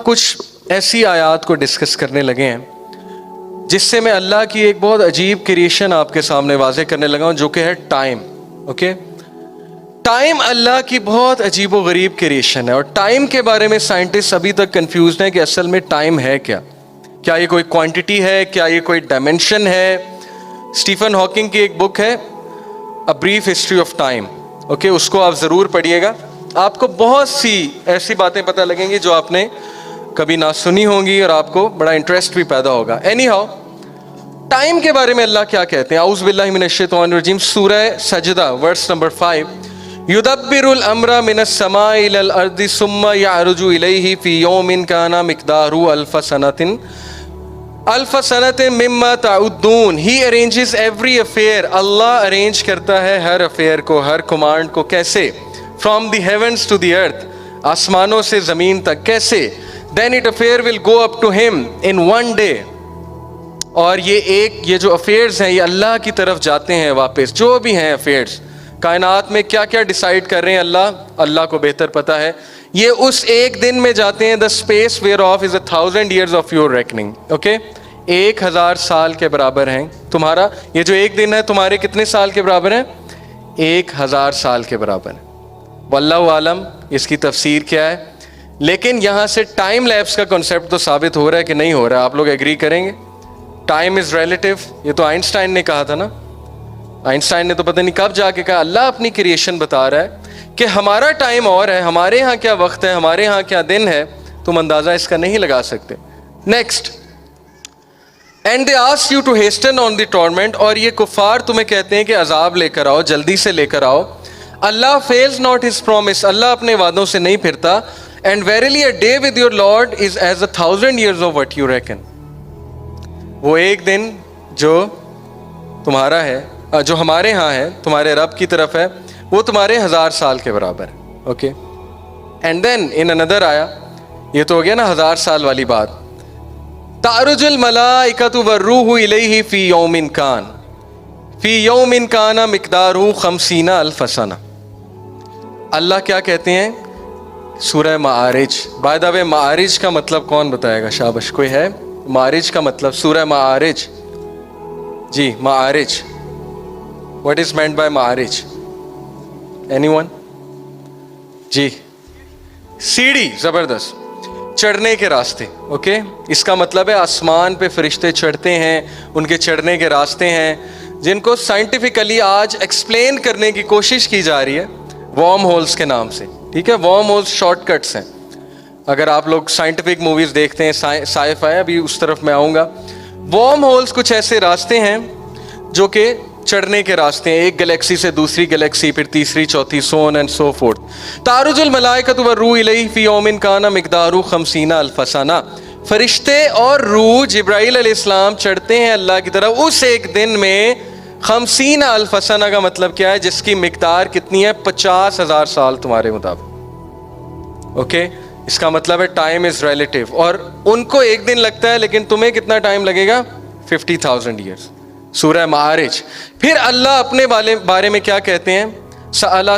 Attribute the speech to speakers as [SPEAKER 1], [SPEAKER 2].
[SPEAKER 1] کچھ ایسی آیات کو ڈسکس کرنے لگے ہیں جس سے میں اللہ کی ایک بہت عجیب کریشن آپ کے سامنے واضح کرنے لگا ہوں، جو کہ ہے ٹائم. اوکے، ٹائم اللہ کی بہت عجیب و غریب کریشن ہے، اور ٹائم کے بارے میں سائنٹسٹ ابھی تک کنفیوزڈ ہیں کہ اصل میں ٹائم ہے کیا. کیا یہ کوئی کوانٹٹی ہے؟ کیا یہ کوئی ڈائمینشن ہے؟ اسٹیفن ہاکنگ کی ایک بک ہے a brief history of time. Okay, اس کو آپ ضرور پڑھیے گا. آپ کو بہت سی ایسی باتیں پتہ لگیں گی جو آپ نے کبھی نہ سنی ہوں گی، اور آپ کو بڑا انٹرسٹ بھی پیدا ہوگا. اینی ہاؤ، ٹائم کے بارے میں اللہ کیا کہتے ہیں؟ اعوذ باللہ من الشیطان الرجیم، سورہ سجدہ ورس نمبر 5. یدبر الامر من السماء الى الارض ثم یعرج الیہ فی یوم کان مقدارہ الف سنۃ مما تعدون. He arranges every affair. اللہ ارینج کرتا ہے ہر افیئر کو، ہر کمانڈ کو. کیسے؟ From the heavens to the earth, آسمانوں سے زمین تک. کیسے؟ Then it affair will go up to him in one day. اور یہ جو افیئرز ہیں یہ اللہ کی طرف جاتے ہیں واپس. جو بھی ہیں افیئرز کائنات میں کیا کیا ڈیسائیڈ کر رہے ہیں اللہ کو بہتر پتہ ہے. یہ اس ایک دن میں جاتے ہیں. The space where of is 1000 years of your reckoning. Okay, 1000 سال کے برابر ہیں تمہارا. یہ جو ایک دن ہے تمہارے کتنے سال کے برابر ہیں؟ 1000 سال کے برابر ہے. واللہ عالم اس کی تفسیر کیا ہے. لیکن یہاں سے ٹائم لیپس کا کنسیپٹ تو ثابت ہو رہا ہے کہ نہیں ہو رہا ہے. آپ لوگ ایگری کریں گے؟ Time is relative. یہ تو آئنسٹائن نے کہا تھا نا. آئنسٹائن نے تو پتہ نہیں کب جا کے کہا. اللہ اپنی کریشن بتا رہا ہے کہ ہمارا ٹائم اور ہے، ہمارے ہاں کیا وقت ہے، ہمارے ہاں کیا دن ہے، تم اندازہ اس کا نہیں لگا سکتے. Next, and they ask you to hasten on the torment. اور یہ کفار تمہیں کہتے ہیں کہ عذاب لے کر آؤ، جلدی سے لے کر آؤ. اللہ فیلز ناٹ ہز پرومس. اللہ اپنے وعدوں سے نہیں پھرتا. And verily a day with your lord is as 1000 years of what you reckon. وہ ایک دن جو تمہارا ہے، جو ہمارے ہاں ہے، تمہارے رب کی طرف ہے، وہ تمہارے 1000 سال کے برابر ہے. اوکے، اینڈ دین ان اندر آیا، یہ تو ہو گیا نا 1000 سال والی بات. تعرج الملائکۃ والروح الیہ فی یوم کان، فی یوم کان مقدارہ 50 الف سنہ. اللہ کیا کہتے ہیں؟ سورہ معارج. بائی دا وے، معارج کا مطلب کون بتائے گا؟ شابش، کوئی ہے؟ معارج کا مطلب سورہ معارج. جی، معارج. What is meant by معارج؟ Anyone؟ جی، سیڑھی. زبردست، چڑھنے کے راستے. اوکے، اس کا مطلب ہے آسمان پہ فرشتے چڑھتے ہیں، ان کے چڑھنے کے راستے ہیں جن کو سائنٹیفکلی آج ایکسپلین کرنے کی کوشش کی جا رہی ہے وارم ہولز کے نام سے. ٹھیک ہے، وارم ہولز شارٹ کٹس ہیں. اگر آپ لوگ سائنٹیفک موویز دیکھتے ہیں، سائی فائی، ابھی اس طرف میں آؤں گا. وارم ہولز کچھ ایسے راستے ہیں جو کہ چڑھنے کے راستے ہیں، ایک گلیکسی سے دوسری گلیکسی، پھر تیسری، چوتھی، سو آن اینڈ سو فورتھ. تعرج الملائکۃ والروح الیہ فی یوم کان مقدارہ 50 الف سنہ. فرشتے اور روح جبرائیل علیہ السلام چڑھتے ہیں اللہ کی طرف اس ایک دن میں 50 الف سنہ. کا مطلب کیا ہے؟ جس کی مقدار کتنی ہے؟ 50,000 سال تمہارے مطابق. اوکے، اس کا مطلب ہے ٹائم از ریلیٹیو. اور ان کو ایک دن لگتا ہے لیکن تمہیں کتنا ٹائم لگے گا؟ 50,000 years. سورہ معارج. پھر اللہ اپنے بارے میں کیا کہتے ہیں؟ سأل